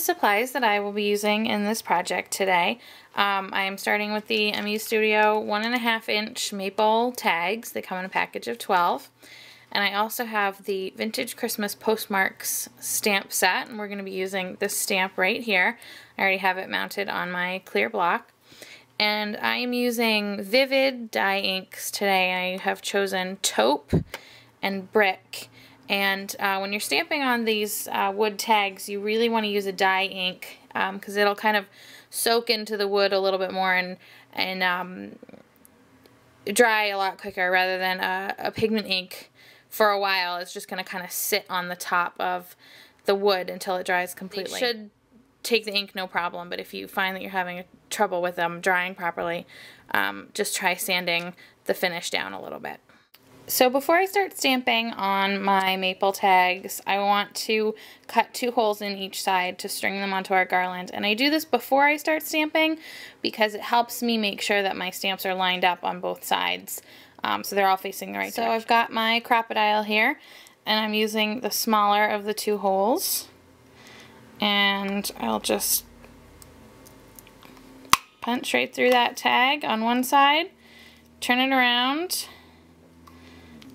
supplies that I will be using in this project today. I am starting with the MU Studio 1.5 inch maple tags. They come in a package of 12. And I also have the Vintage Christmas Postmarks stamp set, and we're going to be using this stamp right here. I already have it mounted on my clear block. And I am using Vivid dye inks today. I have chosen taupe and brick. And when you're stamping on these wood tags, you really want to use a dye ink because it'll kind of soak into the wood a little bit more and dry a lot quicker rather than a pigment ink. For a while, it's just going to kind of sit on the top of the wood until it dries completely. It should take the ink no problem, but if you find that you're having trouble with them drying properly, just try sanding the finish down a little bit. So before I start stamping on my maple tags, I want to cut 2 holes in each side to string them onto our garland. And I do this before I start stamping because it helps me make sure that my stamps are lined up on both sides. So they're all facing the right direction. So I've got my crocodile here, and I'm using the smaller of the 2 holes. And I'll just punch right through that tag on one side, turn it around,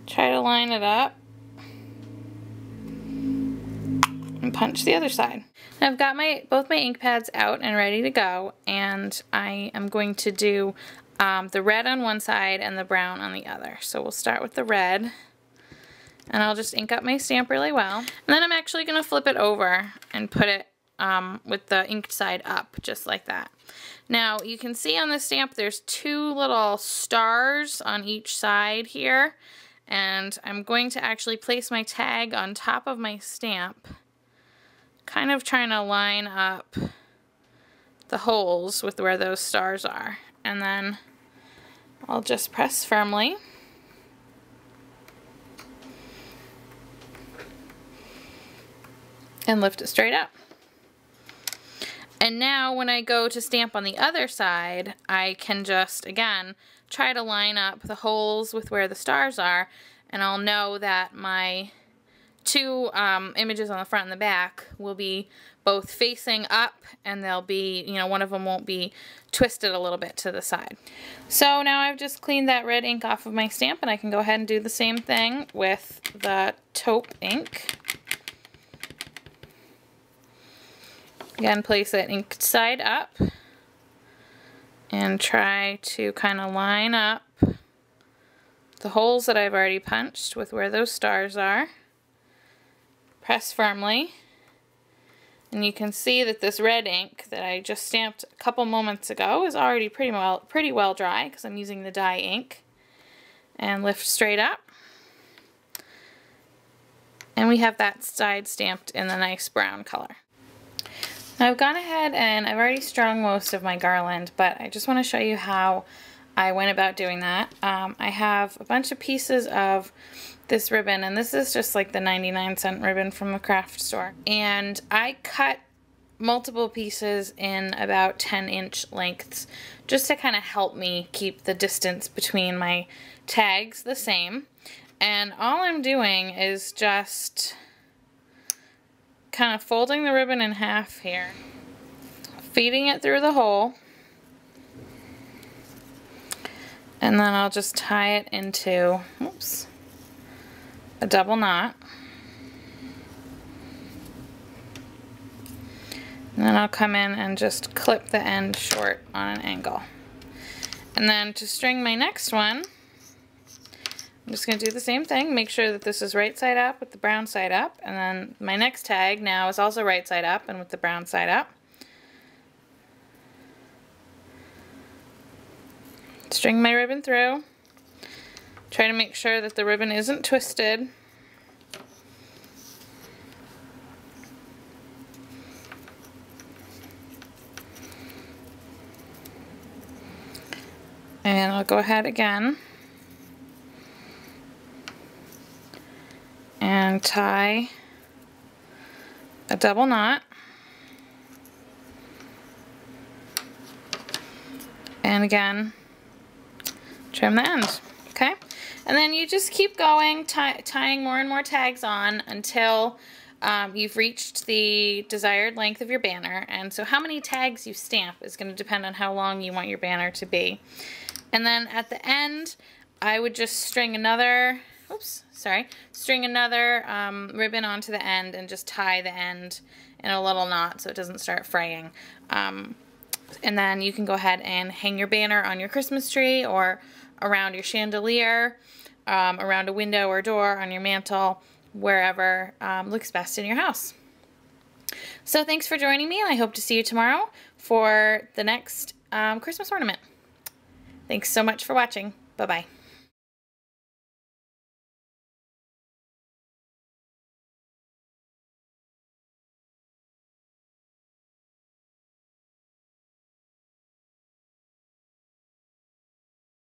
try to line it up, and punch the other side. Now I've got both my ink pads out and ready to go, and I am going to do the red on one side and the brown on the other. So we'll start with the red, and I'll just ink up my stamp really well. And then I'm actually going to flip it over and put it with the inked side up, just like that. Now you can see on the stamp there's 2 little stars on each side here, and I'm going to actually place my tag on top of my stamp, kind of trying to line up the holes with where those stars are. And then I'll just press firmly. And lift it straight up. And now when I go to stamp on the other side, I can just, again, try to line up the holes with where the stars are, and I'll know that my 2 images on the front and the back will be both facing up, and they'll be, you know, one of them won't be twisted a little bit to the side. So now I've just cleaned that red ink off of my stamp, and I can go ahead and do the same thing with the taupe ink. Again, place it inked side up and try to kind of line up the holes that I've already punched with where those stars are. Press firmly, and you can see that this red ink that I just stamped a couple moments ago is already pretty well dry because I'm using the dye ink. And lift straight up, and we have that side stamped in the nice brown color. Now I've gone ahead and I've already strung most of my garland, but I just want to show you how I went about doing that. I have a bunch of pieces of this ribbon, and this is just like the 99-cent ribbon from the craft store. And I cut multiple pieces in about 10-inch lengths just to kind of help me keep the distance between my tags the same. And all I'm doing is just kind of folding the ribbon in half here, feeding it through the hole, and then I'll just tie it into, oops, a double knot. And then I'll come in and just clip the end short on an angle. And then to string my next one, I'm just going to do the same thing, make sure that this is right side up with the brown side up, and then my next tag now is also right side up and with the brown side up. String my ribbon through, try to make sure that the ribbon isn't twisted. And I'll go ahead again and tie a double knot, and again trim the end. Okay, and then you just keep going, tying more and more tags on until you've reached the desired length of your banner, and so how many tags you stamp is going to depend on how long you want your banner to be. And then at the end, I would just string another, ribbon onto the end and just tie the end in a little knot so it doesn't start fraying. And then you can go ahead and hang your banner on your Christmas tree or around your chandelier, around a window or door, on your mantle, wherever looks best in your house. So thanks for joining me, and I hope to see you tomorrow for the next Christmas ornament. Thanks so much for watching. Bye-bye.